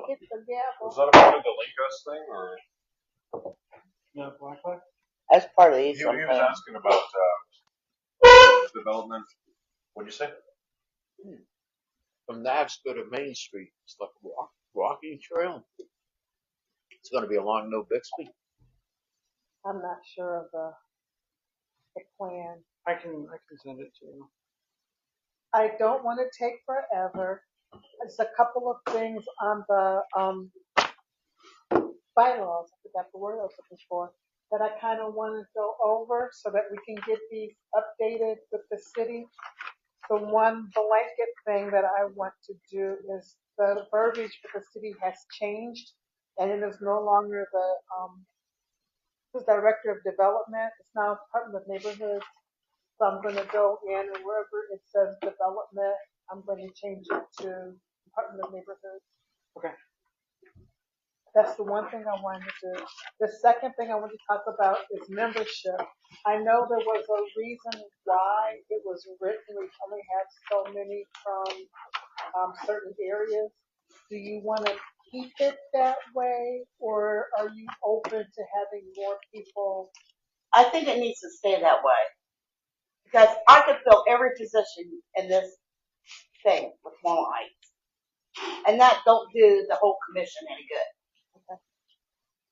can hit the gavel. Was that a part of the link us thing, or? No, Wi-Fi? As part of these. He was asking about development. What'd you say? From Nav's go to Main Street. It's like a walking trail. It's going to be along No Bixby. I'm not sure of the plan. I can send it to you. I don't want to take forever. There's a couple of things on the bylaws, I forgot the word I was looking for, that I kind of want to go over so that we can get these updated with the city. The one blanket thing that I want to do is the verbiage for the city has changed, and it is no longer the director of development. It's now Department of Neighborhoods. So I'm going to go in and wherever it says development, I'm going to change it to Department of Neighborhoods. Okay. That's the one thing I wanted to do. The second thing I want to talk about is membership. I know there was a reason why it was written. We only have so many from certain areas. Do you want to keep it that way, or are you open to having more people? I think it needs to stay that way. Because I could fill every position in this thing with one light. And that don't do the whole commission any good. Okay.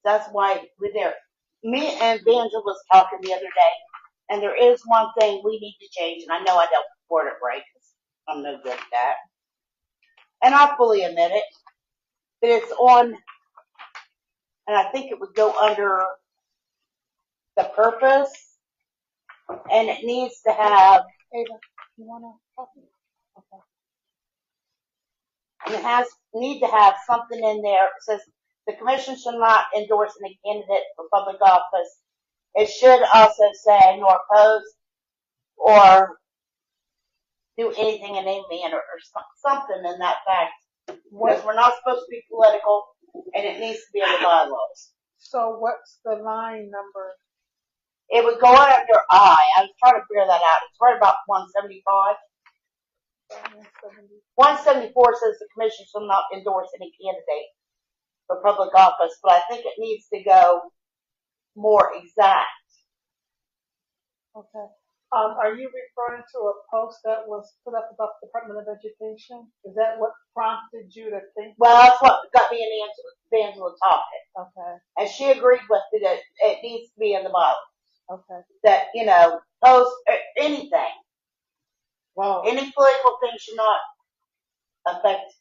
That's why we're there. Me and Angela was talking the other day, and there is one thing we need to change, and I know I don't support it right, because I'm no good at that. And I fully admit it. But it's on, and I think it would go under the purpose. And it needs to have. Ava, you want to copy? Okay. And it need to have something in there. It says the commission shall not endorse any candidate for public office. It should also say nor oppose or do anything in any manner or something in that fact. Because we're not supposed to be political, and it needs to be in the bylaws. So what's the line number? It would go under I. I was trying to figure that out. It's right about 175. 174 says the commission shall not endorse any candidate for public office, but I think it needs to go more exact. Okay. Are you referring to a post that was put up about the Department of Education? Is that what prompted you to think? Well, that's what got me and Angela talking. Okay. And she agreed with me that it needs to be in the bylaws. Okay. That, post anything. Well, any political thing should not affect,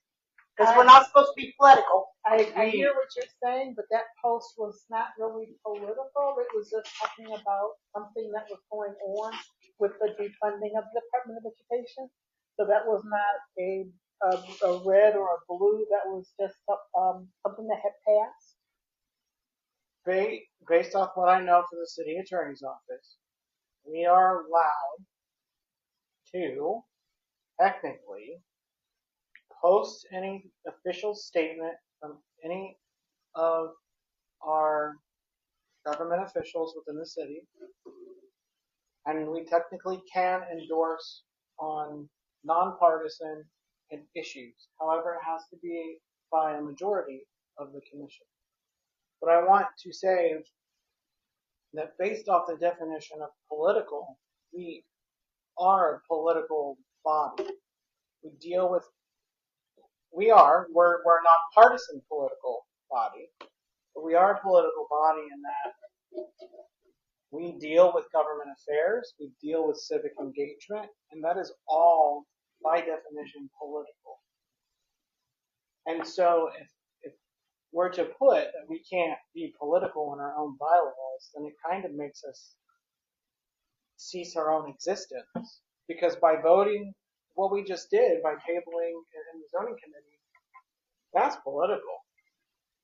because we're not supposed to be political. I hear what you're saying, but that post was not really political. It was just talking about something that was going on with the defunding of the Department of Education. So that was not a red or a blue. That was just something that had passed. Based off what I know from the city attorney's office, we are allowed to technically post any official statement from any of our government officials within the city, and we technically can endorse on nonpartisan issues. However, it has to be by a majority of the commission. But I want to say that based off the definition of political, we are a political body. We're a nonpartisan political body, but we are a political body in that we deal with government affairs, we deal with civic engagement, and that is all, by definition, political. And so if we're to put that we can't be political in our own bylaws, then it kind of makes us cease our own existence. Because by voting what we just did, by tabling in the zoning committee, that's political.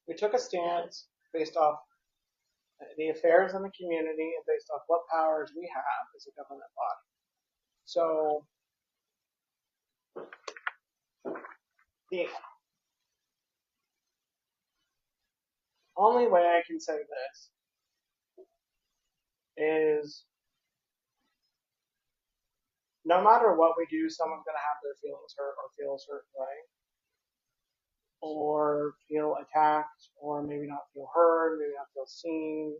We took a stance based off the affairs in the community and based off what powers we have as a government body. So the only way I can say this is no matter what we do, someone's going to have their feelings hurt or feel a certain way. or feel attacked, or maybe not feel heard, maybe not feel seen.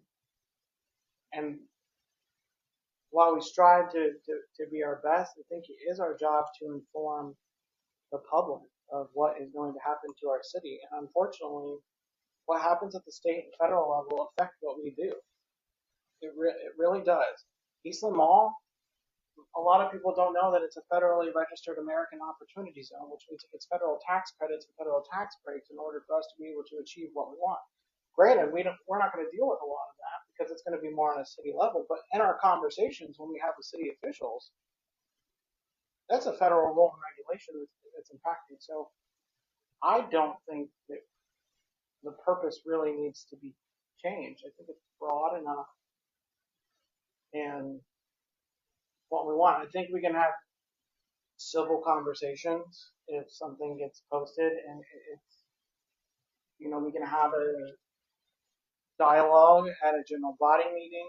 And while we strive to be our best, I think it is our job to inform the public of what is going to happen to our city. And unfortunately, what happens at the state and federal level affect what we do. It really does. Eastland Mall, a lot of people don't know that it's a federally registered American Opportunity Zone, which means it gets federal tax credits and federal tax breaks in order for us to be able to achieve what we want. Granted, we're not going to deal with a lot of that because it's going to be more on a city level, but in our conversations when we have with city officials, that's a federal rule and regulation that's impacting. So I don't think that the purpose really needs to be changed. I think it's broad enough and what we want. I think we can have civil conversations if something gets posted and it's, we can have a dialogue at a general body meeting.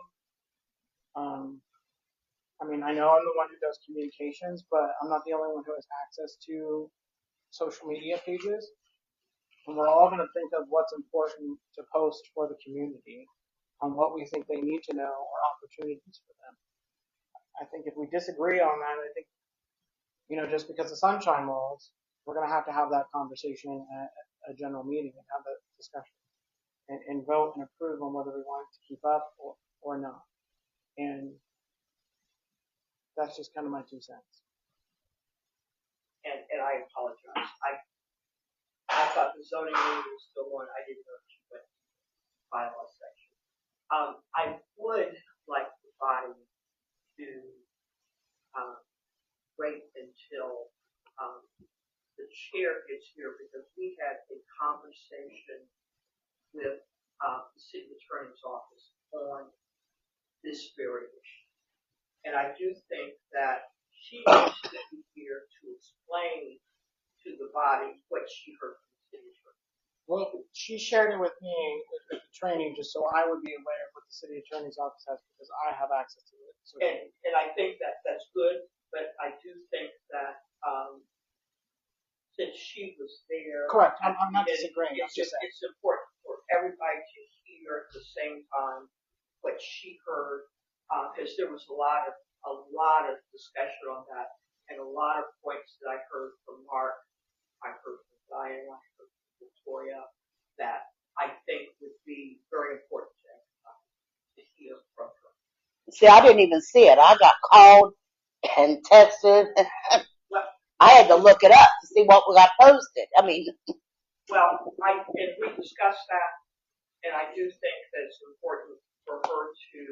I know I'm the one who does communications, but I'm not the only one who has access to social media pages. And we're all going to think of what's important to post for the community on what we think they need to know or opportunities for them. I think if we disagree on that, I think, just because the sunshine laws, we're going to have that conversation at a general meeting and have that discussion and vote and approve on whether we want it to keep up or not. And that's just kind of my 2 cents. And I apologize. I thought the zoning meeting was still on. I didn't know she went to the bylaws section. I would like the body to wait until the chair gets here because we had a conversation with the city attorney's office on this very issue. And I do think that she needs to be here to explain to the body what she heard from the city attorney. Well, she shared it with me with the training just so I would be aware of what the city attorney's office has because I have access to it. So And I think that that's good, but I do think that since she was there. Correct. I'm not disagreeing. It's important for everybody to hear at the same time what she heard because there was a lot of discussion on that and a lot of points that I heard from Mark, I heard from Diane, I heard from Victoria that I think would be very important to hear from her. See, I didn't even see it. I got called and texted. I had to look it up to see what got posted. Well, we discussed that, and I do think that it's important for her to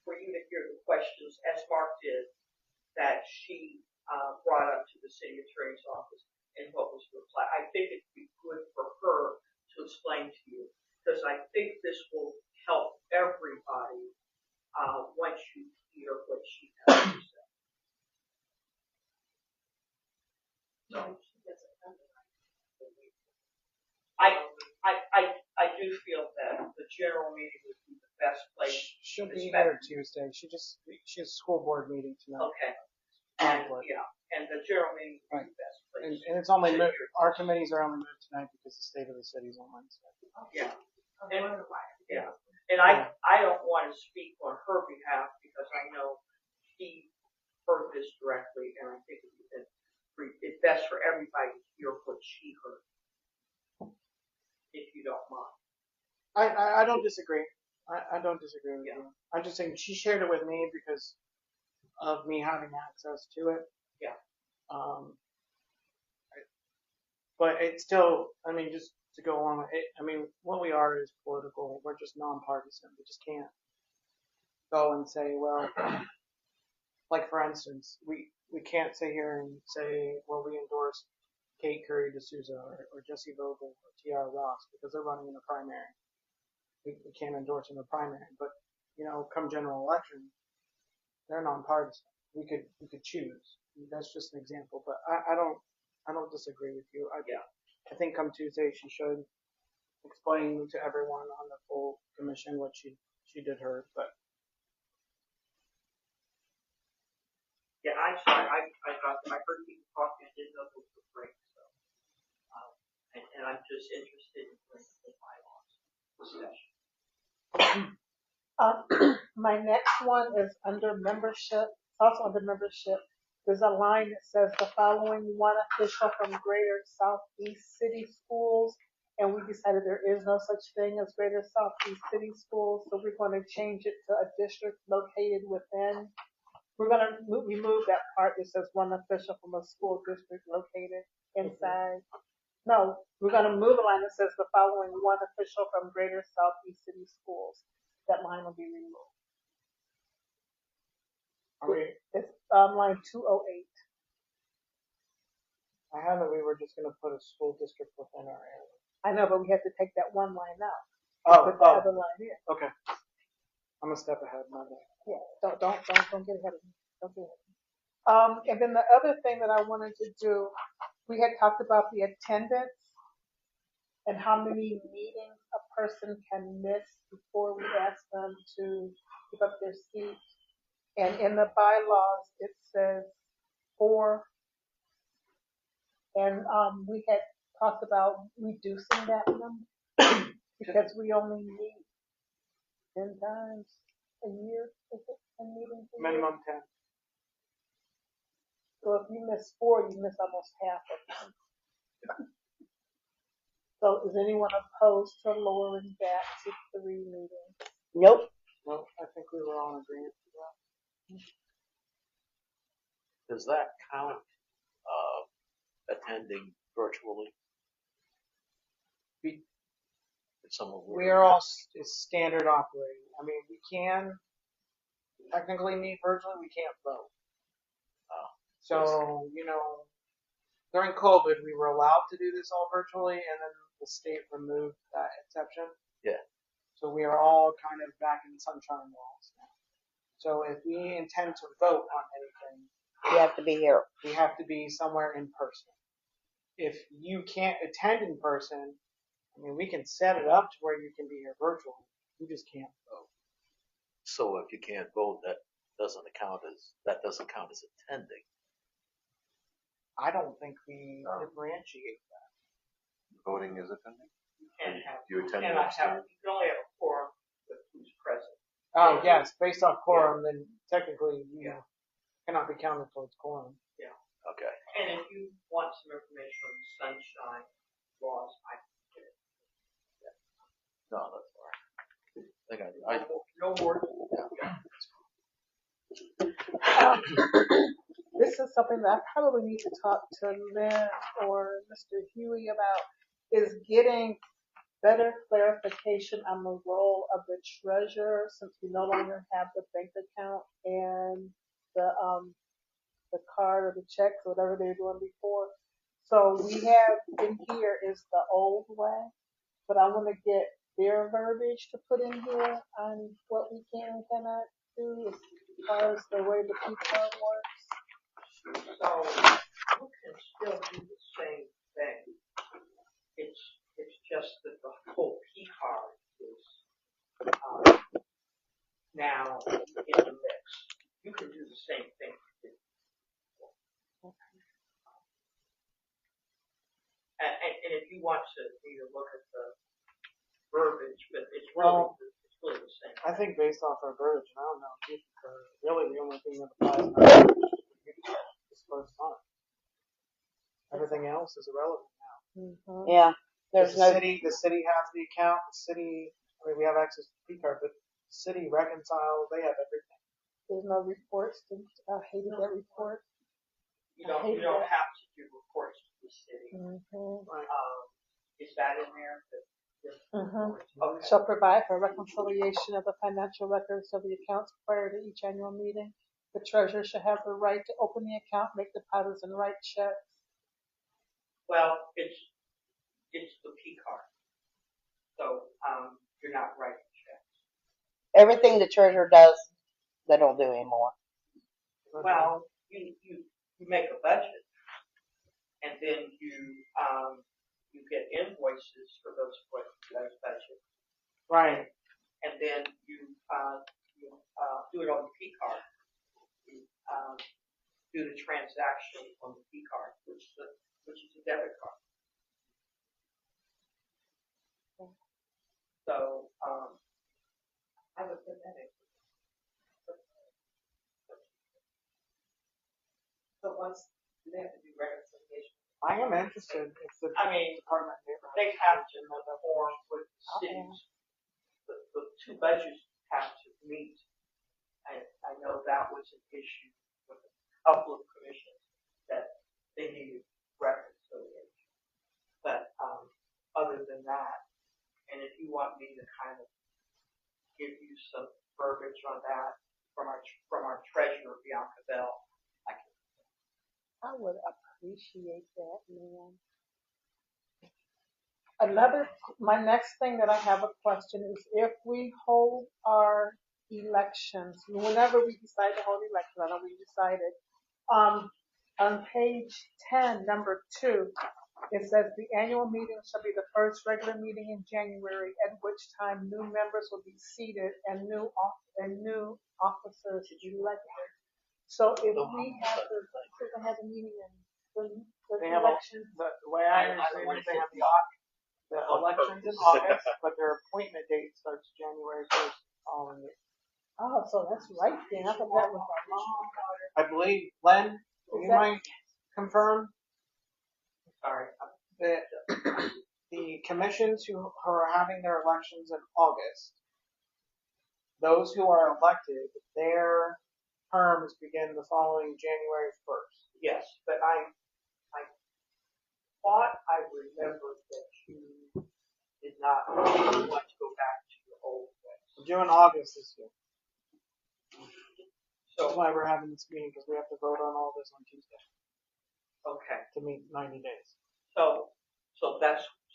for you to hear the questions, as Mark did, that she brought up to the city attorney's office and what was replied. I think it'd be good for her to explain to you, because I think this will help everybody once you hear what she has to say. So, I do feel that the general meeting would be the best place. She'll be here Tuesday. She has a school board meeting tonight. Okay. And the general meeting would be the best place. And it's only moved. Our committees are only moved tonight because the state of the city's on Wednesday. Yeah. And I don't want to speak on her behalf because I know she heard this directly, and I think it's best for everybody to hear what she heard. If you don't mind. I don't disagree. I don't disagree with you. I'm just saying she shared it with me because of me having access to it. Yeah. But it's still, just to go along with it, what we are is political. We're just nonpartisan. We just can't go and say, well, like for instance, we can't sit here and say, well, we endorse Kate Curry D'Souza or Jesse Vogel or T.R. Ross because they're running in a primary. We can't endorse in the primary, but come general election, they're nonpartisan. We could choose. That's just an example, but I don't disagree with you. I think come Tuesday she should explain to everyone on the full commission what she did hers, but. Yeah, I'm sorry. I heard people talking. I didn't know it was a break. So. just interested in the bylaws discussion. My next one is under membership, also under membership. There's a line that says the following one official from Greater Southeast City Schools. And we decided there is no such thing as Greater Southeast City Schools, so we're going to change it to a district located within. We're going to remove that part that says one official from a school district located inside. No, we're going to move the line that says the following one official from Greater Southeast City Schools. That line will be removed. It's line 208. I had that we were just going to put a school district within our area. I know, but we have to take that one line out. Oh, Put the other line in. okay. I'm a step ahead, my bad. Yeah, don't get ahead of me. Don't get ahead of me. And then the other thing that I wanted to do, we had talked about the attendance and how many meetings a person can miss before we ask them to give up their seat. And in the bylaws, it says 4. And we had talked about reducing that number because we only meet 10 times a year. Is it 10 meetings a year? Minimum 10. So if you miss 4, you miss almost half of them. So is anyone opposed to lowering that to 3 meetings? Nope. Well, I think we were all in agreement with that. Does that count attending virtually? If someone were- We are all standard operating. I mean, we can technically meet virtually, we can't vote. So, during COVID, we were allowed to do this all virtually, and then the state removed that exception. Yeah. So we are all kind of back in sunshine laws now. So if we intend to vote on anything, You have to be here. we have to be somewhere in person. If you can't attend in person, I mean, we can set it up to where you can be here virtually. You just can't vote. So if you can't vote, that doesn't count as attending. I don't think we No. differentiate that. Voting is attending? And have, You attend and and I have, you can only have a quorum with who's present. Oh, yes, based off quorum, then technically you Yeah. cannot be counted towards quorum. Okay. And if you want some information on the sunshine laws, I can get it. No, that's all right. I think No more. This is something that I probably need to talk to Lynn or Mr. Huey about, is getting better clarification on the role of the treasurer, since we no longer have the bank account and the card or the checks or whatever they were doing before. So we have in here is the old way, but I want to get their verbiage to put in here on what we can and cannot do as far as the way the P card works. So you can still do the same thing. It's just that the whole P card is now in the mix. You can do the same thing. And if you want to look at the verbiage, but it's really the same. I think based off our verbiage, I don't know, really the only thing that applies now is first time. Everything else is irrelevant now. Mm-hmm. Yeah. There's the city has the account. The city, we have access to the P card, but the city reconciles. They have everything. There's no reports. I hated that report. You don't have to do reports to the city. Mm-hmm. Is that in there? Okay. Shall provide for reconciliation of the financial records of the accounts prior to each annual meeting. The treasurer shall have the right to open the account, make deposits, and write checks. Well, it's the P card. So you're not writing checks. Everything the treasurer does, they don't do anymore. Well, you make a budget, and then you get invoices for those budgets. Right. And then you do it on the P card. You do the transaction on the P card, which is a debit card. Do they have to do reconciliation? I am interested if the I mean, Department of Neighborhood. they have to perform with the cities. The two budgets have to meet. I know that was an issue with a couple of commissions that they needed reconciliation. But other than that, and if you want me to kind of give you some verbiage on that from our treasurer, Bianca Bell, I can. I would appreciate that, man. My next thing that I have a question is if we hold our elections, whenever we decide to hold elections, I know we decided, on page 10, number 2, it says the annual meeting shall be the first regular meeting in January, at which time new members will be seated and new officers elected. So if we have a meeting in the They have elections. the way I understand it, they have the elections in August, but their appointment date starts January 1st following it. Oh, so that's right then. I thought that was a long. I believe, Len, you might confirm Sorry. that the commissions who are having their elections in August, those who are elected, their terms begin the following January 1st. Yes, but I thought I remembered that you did not want to go back to your old ways. We're doing August this year. That's So, why we're having this meeting, because we have to vote on all this on Tuesday okay. to meet 90 days. So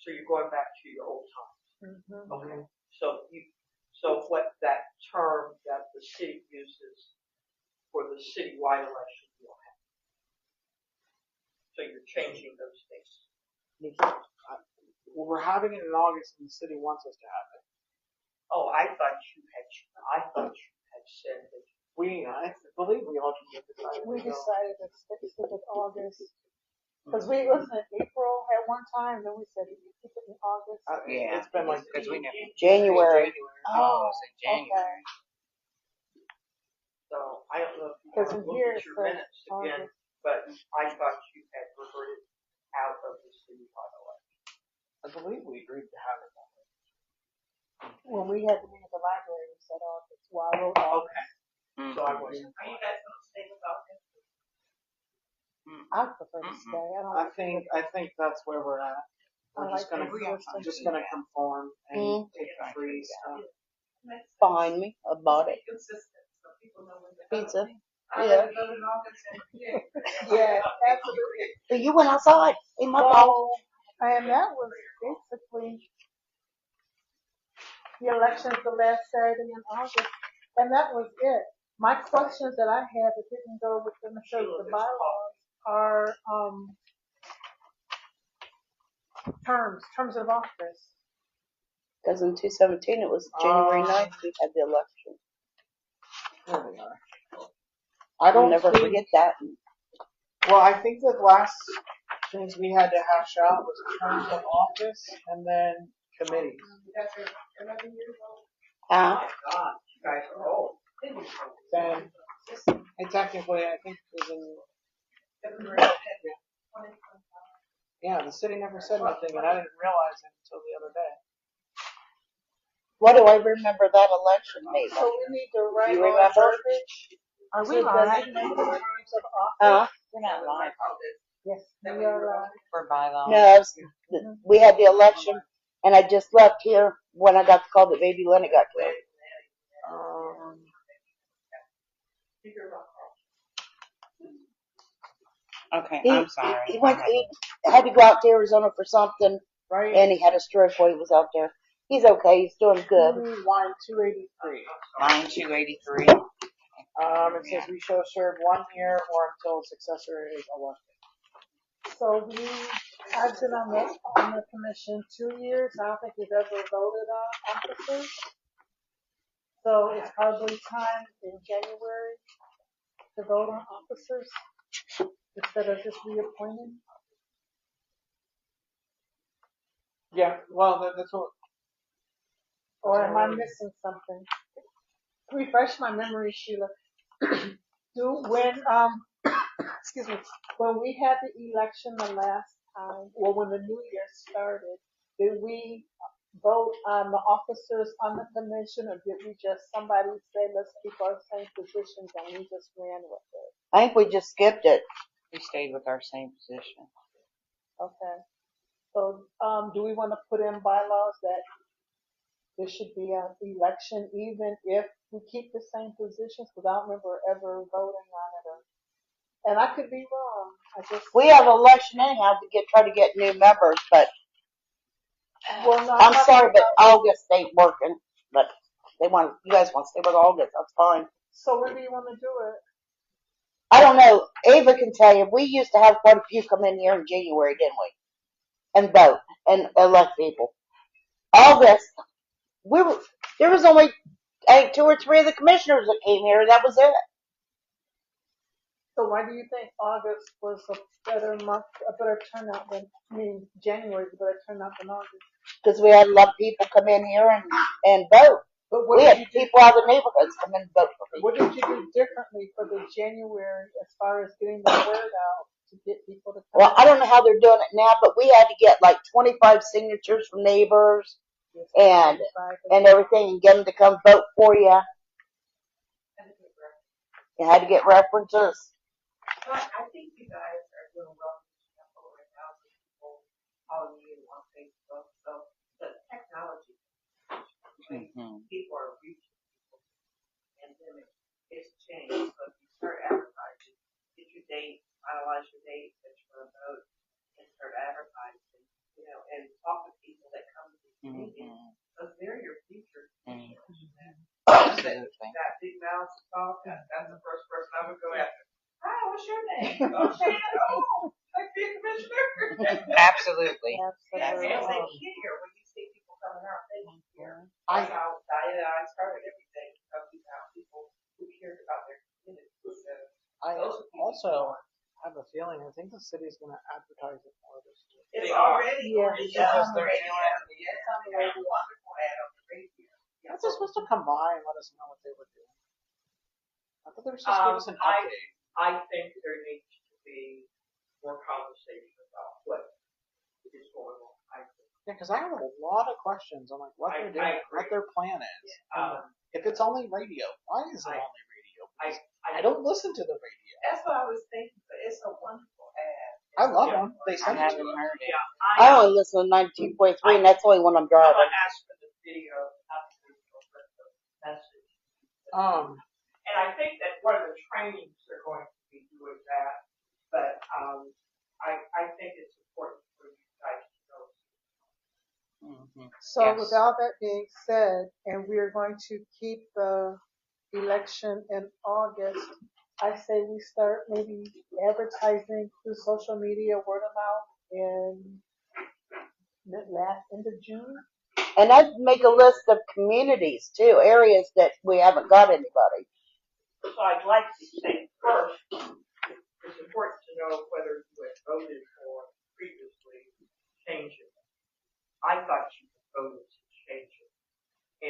you're going back to your old times. Mm-hmm. Okay. So what that term that the city uses for the citywide election you'll have. So you're changing those things. Well, we're having it in August, and the city wants us to have it. Oh, I thought you had said that. I believe we all decided. We decided to stick with August. Because we wasn't in April at one time, then we said we keep it in August. Yeah, It's been like because we never. January. Oh, it was in January. So I don't know if you Because want to in look here at it your says minutes again, August. but I thought you had reverted out of the citywide election. I believe we agreed to have it that way. When we had to meet at the library, we said August. Well, I wrote August. Okay. So I wasn't. Are you guys going to stay with August? I prefer to stay. I think that's where we're at. We're I just like gonna consistency. conform and take the free stuff. Fine me about it. Consistent, so people know when they're Pizza. I Yeah. voted in August and Yeah, absolutely. So you went outside. Ain't my fault. So, and that was basically the elections the last Saturday in August, and that was it. My questions that I had that didn't go within the bylaws are terms of office. Because in 2017 it was January 9th we had the election. There we are. I'll never forget that. Well, I think the last things we had to hash out was terms of office and then committees. Huh? my God, you guys are old. Then, and technically, I think it was in. Yeah, the city never said nothing, and I didn't realize it until the other day. What do I remember that election, Mabel? So we need to write You on remember? verbiage. Are we live? Terms of office. We're not live Yes, we are live. for bylaws. No, we had the election, and I just left here when I got the call that baby Lenny got killed. Okay, He, I'm sorry. he had to go out to Arizona for something, Right? and he had a stroke while he was out there. He's okay. He's doing good. Line 283. Line 283. It says we shall serve 1 year or until a successor is elected. So I've been on the commission 2 years. I don't think we've ever voted on officers. So it's probably time in January to vote on officers instead of just reappointing. Yeah, well, that's what. Or am I missing something? Refresh my memory, Sheila. excuse me, when we had the election the last time, or when the new year started, did we vote on the officers on the commission, or did we just, somebody say, let's keep our same positions, and we just ran with it? I think we just skipped it. We stayed with our same position. Okay. So, do we want to put in bylaws that there should be an election even if we keep the same positions? Because I don't remember ever voting on it. And I could be wrong. I just. We have an election anyhow to try to get new members, but Well, no, I'm not sorry, but about- August ain't working. But you guys want to stay with August, that's fine. So when do you want to do it? I don't know. Ava can tell you. We used to have quite a few come in here in January, didn't we? And vote and elect people. August, there was only, I think, 2 or 3 of the commissioners that came here. That was it. So why do you think August was a better month, a better turnout than, January was a better turnout than August? Because we had a lot of people come in here and vote. But We had people out of the neighborhoods come in and vote for me. what did you do differently for the January as far as getting the word out to get people to come? Well, I don't know how they're doing it now, but we had to get like 25 signatures from neighbors and everything and get them to come vote for you. You had to get references. But I think you guys are doing well right now. People calling you on Facebook, so the technology, people are reaching people, and then it's changed. So if you start advertising, get your date, finalize your date that you're going to vote, and start advertising, and talk to people that come to these meetings, because they're your future. Absolutely. That big mouth talk, that's the first person I would go after. Hi, what's your name? Oh, Shannon. Oh, like the commissioner. Absolutely. And they hear when you see people coming out, they hear. That's how Diana and I started everything. We found people who cared about their community. So I those are people also have a feeling, I think the city's going to advertise it more this year. it's already Yeah, on the it's on the radio. radio. It's on the radio. Wonderful ad on the radio. I thought they were supposed to come by and let us know what they were doing. I thought they were supposed to give us an update. I think there needs to be more conversation about what is going on. I think. Yeah, because I have a lot of questions on like what they're doing, what their plan is. If it's only radio, why is it only radio? I don't listen to the radio. That's what I was thinking, but it's a wonderful ad. I love them. They I send it to haven't us. heard it. Yeah, I only listen to 92.3, and that's only when I'm I'm driving. gonna ask for the video, not the video, but the message. And I think that one of the trainings are going to be doing that, but I think it's important for you guys to know. So Yes. with all that being said, and we are going to keep the election in August, I say we start maybe advertising through social media, word of mouth, in the last end of June. And I'd make a list of communities too, areas that we haven't got anybody. So I'd like to say first, it's important to know whether you had voted for previously change it. I thought you voted to change it.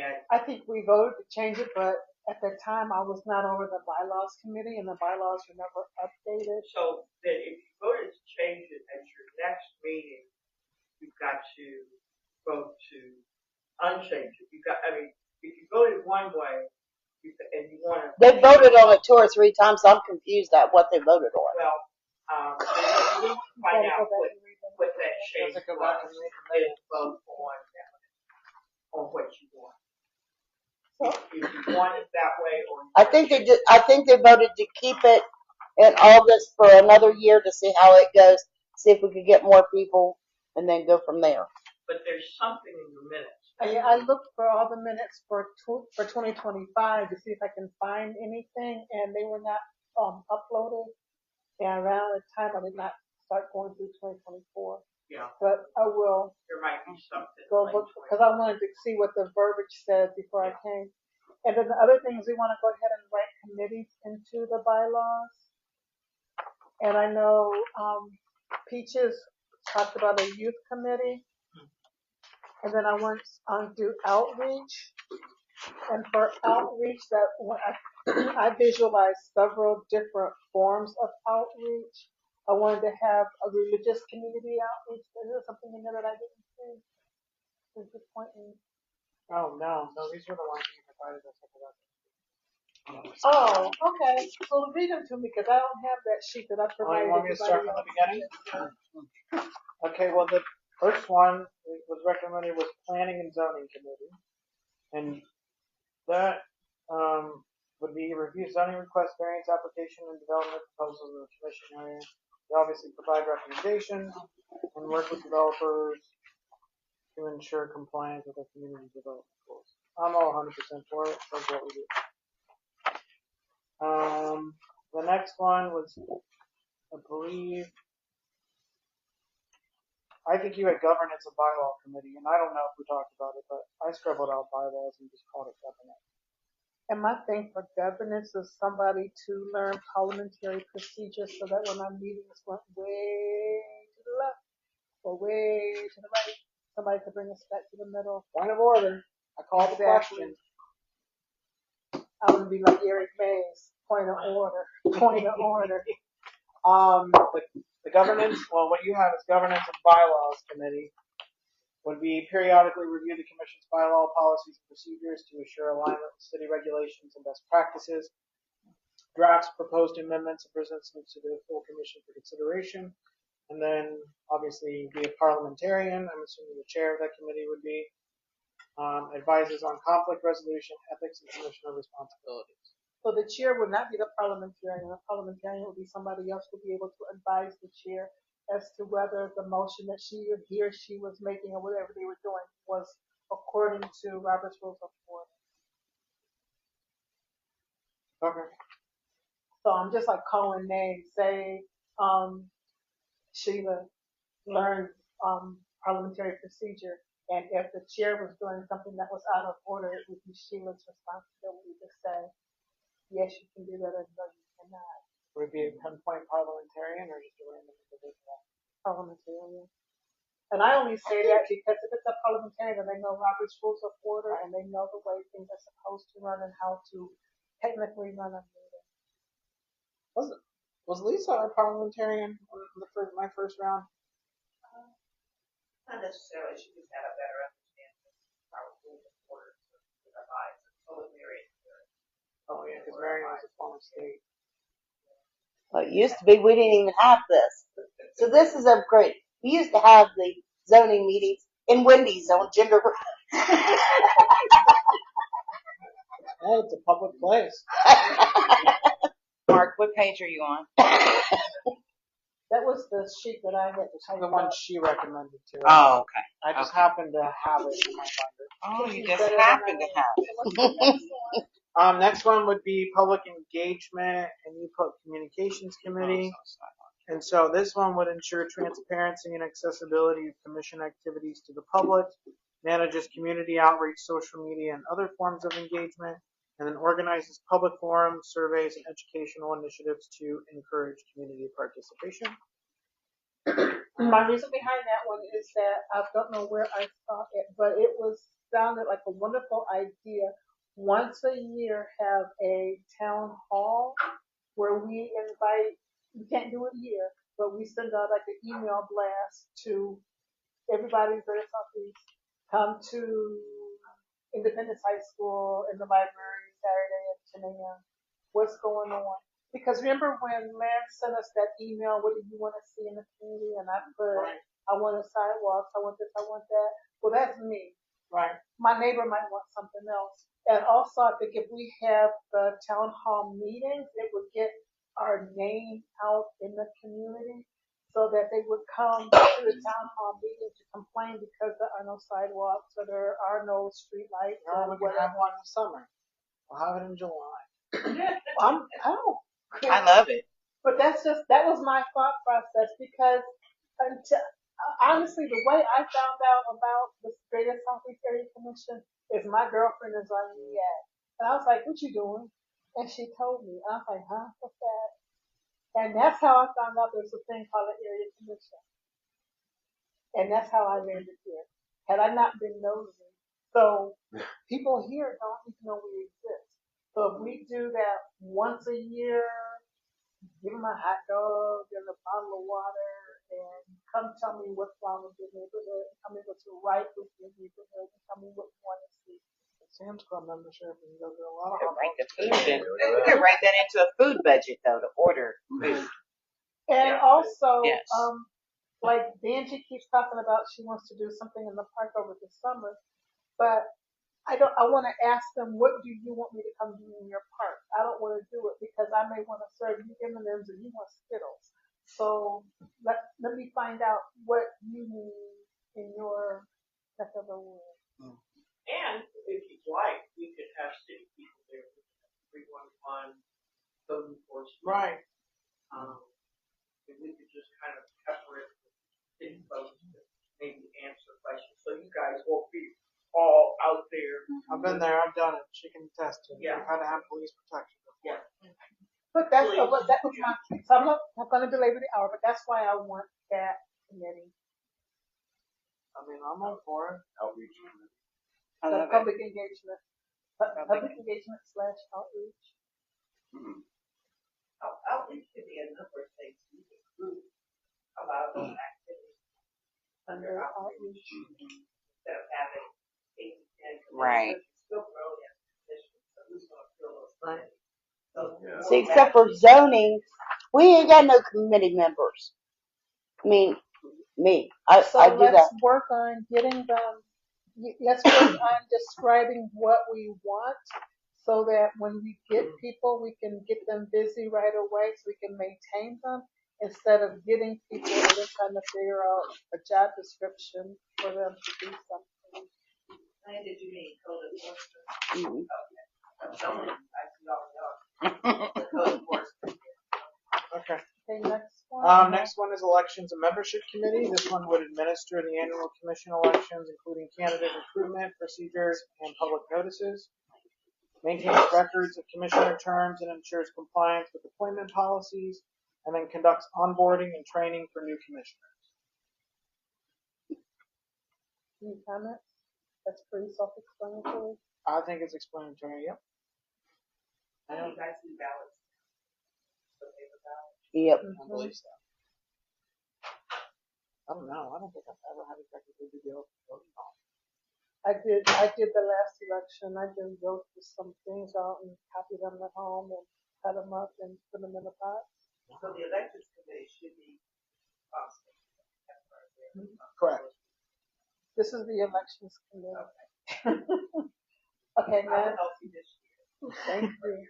And I think we voted to change it, but at that time I was not over the bylaws committee, and the bylaws were never updated. so that if you voted to change it at your next meeting, you've got to vote to unchange it. If you voted one way, and you want to. They voted on it 2 or 3 times, so I'm confused at what they voted on. Well, we need to find out what that change Go back was, and read and vote on what you want. If you want it that way, or I think they voted to keep it in August for another year to see how it goes, see if we could get more people, and then go from there. but there's something in the minutes. I looked for all the minutes for 2025 to see if I can find anything, and they were not uploaded. And around the time I did not start going through 2024. Yeah, But I will there might be something. go look, because I wanted to see what the verbiage said before I came. And then the other thing is we want to go ahead and write committees into the bylaws. And I know Peaches talked about a youth committee. And then I want to do outreach. And for outreach, that I visualized several different forms of outreach. I wanted to have a religious community outreach. Is there something in there that I didn't see? Is this pointing? Oh, no, these were the ones you provided us with. Oh, okay. So read them to me because I don't have that sheet that I Oh, provided. you want me to start from the beginning? beginning? Okay, well, the first one was recommended was Planning and Zoning Committee. And that would be review zoning request, variance application, and development proposals in the commission area. They obviously provide recommendations and work with developers to ensure compliance with the community development goals. I'm all 100% for it. That's what we do. The next one was, I believe, I think you had governance and bylaw committee, and I don't know if we talked about it, but I scribbled out bylaws and just called it governance. And my thing for governance is somebody to learn parliamentary procedures so that when our meetings went way to the left or way to the right, somebody could bring us back to the middle. Point of order. I called the question. I would be like Eric Mays, point of order, point of order. The governance, well, what you have is governance and bylaws committee would be periodically review the commission's bylaw policies and procedures to ensure alignment with city regulations and best practices. Drafts proposed amendments and presents them to the full commission for consideration. And then obviously be a parliamentarian. I'm assuming the chair of that committee would be. Advises on conflict resolution, ethics, and commissioner responsibilities. So the chair would not be the parliamentarian. The parliamentarian would be somebody else who would be able to advise the chair as to whether the motion that he or she was making or whatever they were doing was according to Robert's Rules of Order. Okay. So I'm just like calling names. Say Sheila learned parliamentary procedure, and if the chair was doing something that was out of order, it would be Sheila's responsibility to say, yes, you can do that, or no, you cannot. Would it be a 10-point parliamentarian or just a random individual? Parliamentarian. And I only say that because if it's a parliamentarian, then they know Robert's Rules of Order and they know the way things are supposed to run and how to technically run a meeting. Was Lisa our parliamentarian in my first round? Not necessarily, she just had a better understanding of our rules of order with our eyes. So was Mary. Oh yeah, because Marion was a former state. Well, it used to be we didn't even have this. So this is upgrade. We used to have the zoning meetings in Wendy's on Gender. Oh, it's a public place. Mark, what page are you on? That was the sheet that I had to type The one up. she recommended to. Oh, okay. I just Okay. happened to have it in my binder. Oh, you just happen to have it. Next one would be public engagement and you put communications committee. And so this one would ensure transparency and accessibility of commission activities to the public, manages community outreach, social media, and other forms of engagement, and then organizes public forums, surveys, and educational initiatives to encourage community participation. My reason behind that one is that I don't know where I saw it, but it sounded like a wonderful idea. Once a year, have a town hall where we invite. We can't do it here, but we send out like an email blast to everybody that's come to Independence High School in the library Saturday at 10 a.m. What's going on? Because remember when Lance sent us that email, what do you want to see in the community? And I put, Right. I want a sidewalks, I want this, I want that. Well, that's me. Right. My neighbor might want something else. And also, I think if we have the town hall meetings, it would get our name out in the community so that they would come to the town hall meeting to complain because there are no sidewalks or there are no street lights No, or we can have whatever. one in the summer. We'll have it in July. I love it. But that was my thought process because honestly, the way I found out about the Greater Southeast Area Commission is my girlfriend is on MEAC. And I was like, what you doing? And she told me. I was like, huh? What's that? And that's how I found out there's a thing called an area commission. And that's how I landed here. Had I not been nosy. So people here don't even know we exist. So if we do that once a year, give them a hot dog and a bottle of water, and come tell me what's wrong with your neighborhood, tell me what's right with your neighborhood, and tell me what you want to see. Sam's Club membership, and go to a lot of We could hot write the dogs. food in. We could write that into a food budget though, to order food. And Yeah. also, Yes. like Benji keeps talking about, she wants to do something in the park over the summer, but I want to ask them, what do you want me to come do in your park? I don't want to do it because I may want to serve you M&Ms and you want Skittles. So let me find out what you need in your neck of the woods. And if you'd like, we could have city people there, 311, code enforcement. Right. And we could just kind of cover it with city folks that maybe answer questions. So you guys won't be all out there. I've been there. I've done it. She can attest to it. Yeah. We've had to have police protection. Yeah. But that was my, so I'm not going to belabor the hour, but that's why I want that committee, I mean, I'm all for it. Outreach. I the love it. public engagement, public engagement / outreach. Outreach could be a number of things. You could group a lot of those activities under outreach instead of having 8 to 10 Right. Still growing as a position, so who's going to fill those things? Yeah. See, except for zoning, we ain't got no committee members. I mean, me, I So do that. let's work on getting them, let's work on describing what we want so that when we get people, we can get them busy right away so we can maintain them instead of getting people and then trying to figure out a job description for them to do something. And did you mean code enforcement? Mhm. Okay. I'm telling you, I see all the code enforcement. Okay. Okay, next one. Next one is elections and membership committee. This one would administer the annual commission elections, including candidate recruitment, procedures, and public notices. Maintains records of commissioner terms and ensures compliance with appointment policies, and then conducts onboarding and training for new commissioners. Any comments? That's pretty self-explanatory. I think it's explanatory. Yep. I know you guys do ballots. The paper ballot. Yep. I believe so. I don't know. I don't think I've ever had a technical due diligence voting on. I did the last election. I just wrote some things out and copied them at home and cut them up and put them in a box. So the elections committee should be constant. Correct. This is the elections committee. Okay, I now, will help you this year. thank you.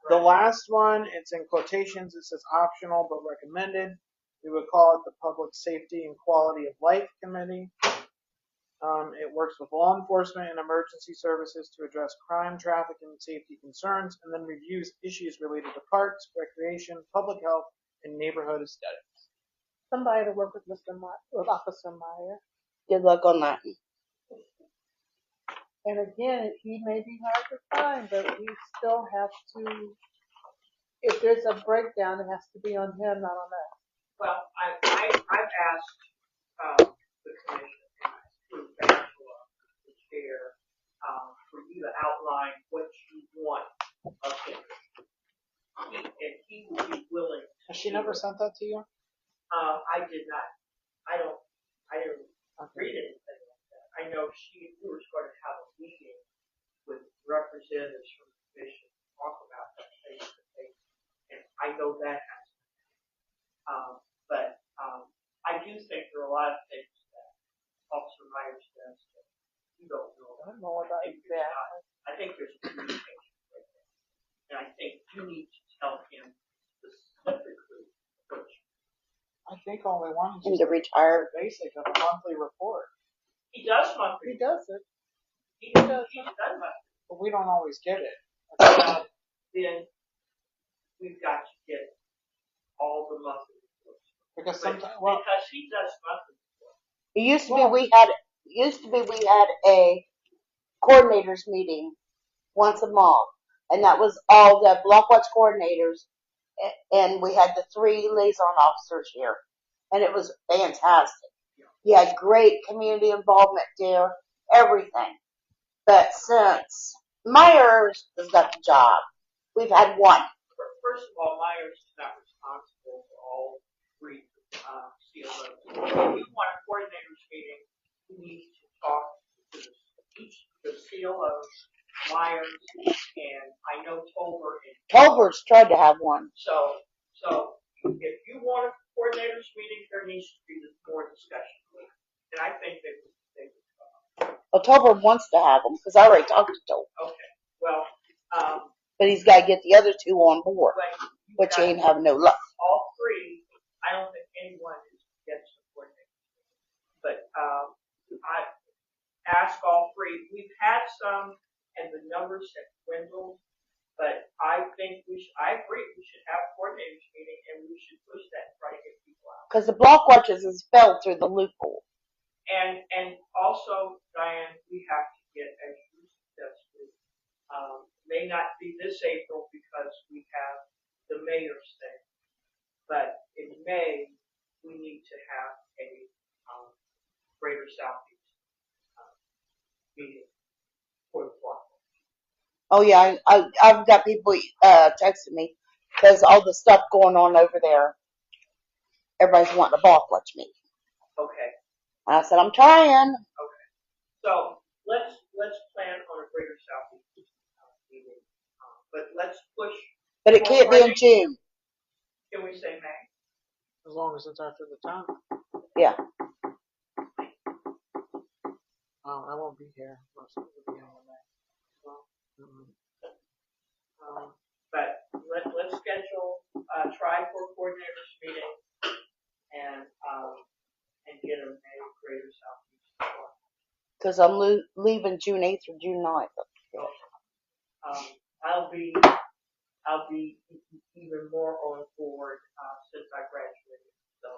The last one, it's in quotations. It says optional but recommended. We would call it the Public Safety and Quality of Life Committee. It works with law enforcement and emergency services to address crime, traffic, and safety concerns, and then reviews issues related to parks, recreation, public health, and neighborhood aesthetics. Somebody to work with with Officer Meyer. Good luck on that. And again, he may be hard to find, but we still have to, if there's a breakdown, it has to be on him, not on us. Well, I've asked the commission, through Angela, the chair, for you to outline what you want of him. And he will be willing. Has she never sent that to you? I did not. I didn't read anything like that. I know we were going to have a meeting with representatives from the commission to talk about that face to face, and I know that has to happen. But I do think there are a lot of things that Officer Myers does that you don't know I about. don't know about that. I think there's a communication right there. And I think you need to tell him specifically what you. I think all they want Him is to retire. the basic of a monthly report, He does monthly. He does it. He's done monthly. but we don't always get it. Then we've got to get all the monthly reports. Because But- sometimes, well, because he does monthly reports. It used to be we had a coordinators meeting once a month, and that was all the block watch coordinators, and we had the 3 liaison officers here, and it was fantastic. You had great community involvement there, everything. But since Myers has got the job. We've had one. First of all, Myers is not responsible for all three CLOs. If you want a coordinators meeting, you need to talk to each the CLOs, Myers, and I know Tolbert. Tolbert's tried to have one. So if you want a coordinators meeting, there needs to be more discussion. And I think they Well, Tolbert wants to have them because I already talked to Tolbert. okay. Well, But he's got to get the other two on board, but which he ain't having no luck. all three, I don't think anyone is against the coordinators. But I ask all three. We've had some, and the numbers have dwindled. But I think I agree, we should have a coordinators meeting, and we should push that and try to get people out. Because the block watches is fell through the loophole. And also, Diane, we have to get, as you suggested, may not be this April because we have the mayor's thing, but in May, we need to have a Greater Southeast meeting for the block. Oh yeah, I've got people texting me because all the stuff going on over there. Everybody's wanting a block watch meeting. Okay. I said I'm trying. Okay. So let's plan on a Greater Southeast meeting, but let's push. But it can't be in June. Can we say May? As long as it's after the town. Yeah. I won't be here. Most of it will be on the May. But let's schedule try for a coordinators meeting and get a May Greater Southeast. Because I'm leaving June 8th or June 9th. I'll be even more on board since I graduated. So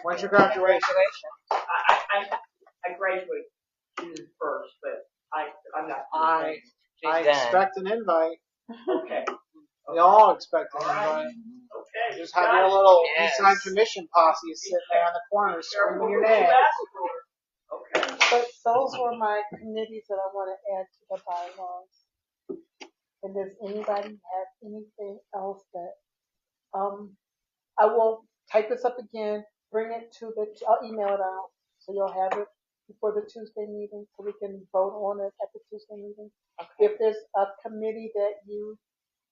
When's your graduation? I graduate June 1st, but I'm not. I done. expect an invite. Okay. We all expect an All right. invite. Okay. Just have your little Yes. Eastside Commission posse sitting there in the corner screaming your name. Okay. But those were my committees that I want to add to the bylaws. And does anybody have anything else that, I will type this up again, bring it to I'll email it out, so you'll have it before the Tuesday meeting, so we can vote on it at the Tuesday meeting. If there's a committee that you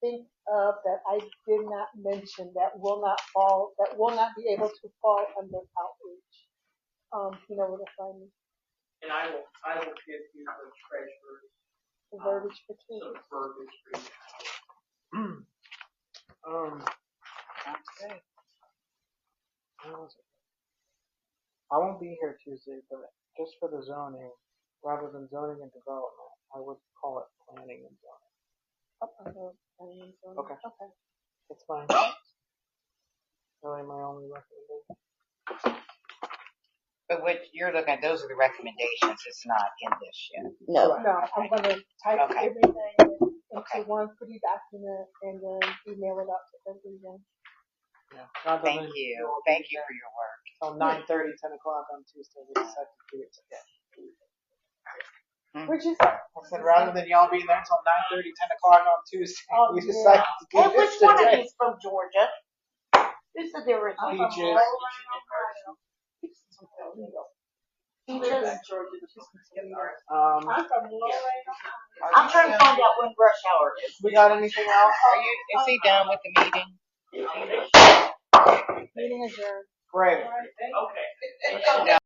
think of that I did not mention that will not be able to fall under outreach, you know where to find me. And I will give you the treasurer's The verbiage for some Tuesday. verbiage for you. Okay. I won't be here Tuesday, but just for the zoning, rather than zoning and development, I would call it planning and zoning. Okay. Okay. That's fine. Really my only recommendation. But what you're looking at, those are the recommendations. It's not in this yet. No. No, I'm gonna type Okay. everything into Okay. one pretty document and then email it out to everyone. Yeah. Rather Thank than you. all Thank be you there for your work. Till 9:30, 10 o'clock on Tuesday, we decided to do it today. What'd you say? I said rather than y'all being there till 9:30, 10 o'clock on Tuesday, Oh, we yeah. decided to do Hey, this which one of today. these from Georgia? Who said they were I'm from from Peaches. Ohio. Peaches. Peaches? I'm from Lorraine. I'm trying to find out when rush hour is. We got anything else? Is he done with the meeting? Meeting adjourned. Great. Okay.